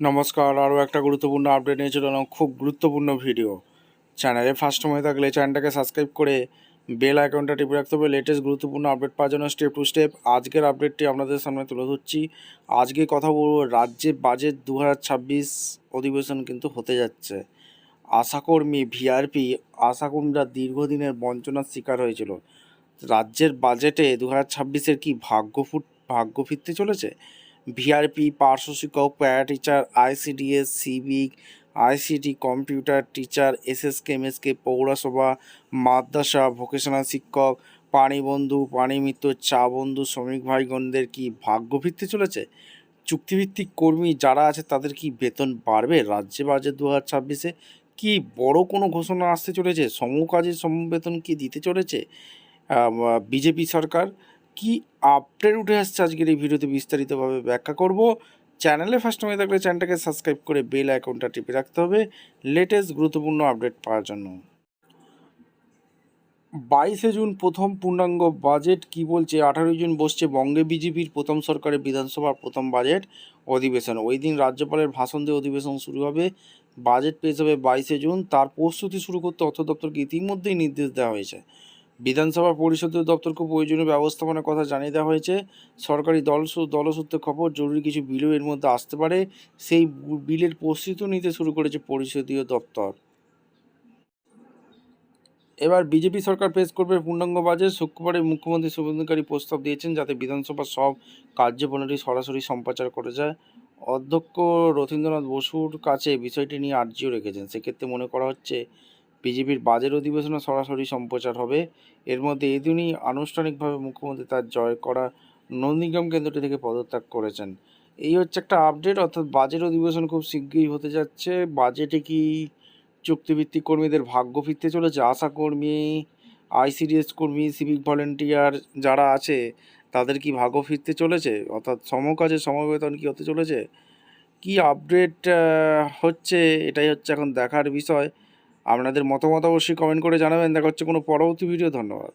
নমস্কার, আরও একটা গুরুত্বপূর্ণ আপডেট নিয়ে চলে এলাম। খুব গুরুত্বপূর্ণ ভিডিও। চ্যানেলে ফার্স্ট সময় থাকলে চ্যানেলটাকে সাবস্ক্রাইব করে বেল আইকনটা টিপে রাখতে হবে লেটেস্ট গুরুত্বপূর্ণ আপডেট পাওয়ার জন্য। স্টেপ টু স্টেপ আজকের আপডেটটি আপনাদের সামনে তুলে ধরছি। আজকে কথা বলবো রাজ্যে বাজেট 2026 অধিবেশন কিন্তু হতে যাচ্ছে। আশাকর্মী ভিআরপি আশাকর্মীরা দীর্ঘদিনের বঞ্চনার শিকার হয়েছিল। রাজ্যের বাজেটে 2026-এর কি ভাগ্য ফিরতে চলেছে? ভিআরপি, পার্শ্ব শিক্ষক, para teacher, ICDS, civic, ICT, computer teacher, SSK, MSK, পৌরসভা, মাদ্রাসা, ভোকেশনাল শিক্ষক, পানি বন্ধু, পানি মিত্র, চা বন্ধু, শ্রমিক ভাইগণদের কি ভাগ্য ফিরতে চলেছে? চুক্তিভিত্তিক কর্মী যারা আছে তাদের কি বেতন বাড়বে? রাজ্যে বাজেট 2026-এ কি বড় কোনো ঘোষণা আসতে চলেছে? সমকাজের সমবেতন কি দিতে চলেছে বিজেপি সরকার? কি আপডেট উঠে আসছে আজকের এই ভিডিওতে বিস্তারিতভাবে ব্যাখ্যা করব। চ্যানেলে ফার্স্ট টাইম থাকলে চ্যানেলটাকে সাবস্ক্রাইব করে বেল আইকনটা টিপে রাখতে হবে লেটেস্ট গুরুত্বপূর্ণ আপডেট পাওয়ার জন্য। 22শে জুন প্রথম পূর্ণাঙ্গ বাজেট কি বলছে? 18ই জুন বসছে বঙ্গে বিজেপির প্রথম সরকারের বিধানসভার প্রথম বাজেট অধিবেশন। ওই দিন রাজ্যপালের ভাষণ দিয়ে অধিবেশন শুরু হবে। বাজেট পেশ হবে 22শে জুন। তার প্রস্তুতি শুরু করতে অর্থ দপ্তরকে ইতিমধ্যেই নির্দেশ দেওয়া হয়েছে। বিধানসভা পরিষদীয় দপ্তরকে প্রয়োজনীয় ব্যবস্থাপনার কথা জানিয়ে দেওয়া হয়েছে। সরকারি দলসূত্রে খবর, জরুরি কিছু বিলও এর মধ্যে আসতে পারে। সেই বিলের প্রস্তুতি নিতে শুরু করেছে পরিষদীয় দপ্তর। এবার বিজেপি সরকার পেশ করবে পূর্ণাঙ্গ বাজেট। শুক্রবারে মুখ্যমন্ত্রী শুভেন্দু অধিকারী প্রস্তাব দিয়েছেন যাতে বিধানসভার সব কার্যপ্রণালী সরাসরি সম্প্রচার করা যায়। অধ্যক্ষ রথীন্দ্রনাথ বসুর কাছে বিষয়টি নিয়ে আর্জিও রেখেছেন। সেক্ষেত্রে মনে করা হচ্ছে বিজেপির বাজেট অধিবেশনে সরাসরি সম্প্রচার হবে। এর মধ্যে এদিনই আনুষ্ঠানিকভাবে মুখ্যমন্ত্রী তার জয় করা নন্দীগ্রাম কেন্দ্রটি থেকে পদত্যাগ করেছেন। এই হচ্ছে একটা আপডেট, অর্থাৎ বাজেট অধিবেশন খুব শীঘ্রই হতে যাচ্ছে। বাজেটে কি চুক্তিভিত্তিক কর্মীদের ভাগ্য ফিরতে চলেছে? আশাকর্মী, আইসিডিএস কর্মী, সিভিক ভলেন্টিয়ার যারা আছে তাদের কি ভাগ্য ফিরতে চলেছে? অর্থাৎ সমকাজে সমবেতন কি হতে চলেছে? কি আপডেট হচ্ছে, এটাই হচ্ছে এখন দেখার বিষয়। আপনাদের মতামত অবশ্যই কমেন্ট করে জানাবেন। দেখা হচ্ছে কোনো পরবর্তী ভিডিও। ধন্যবাদ।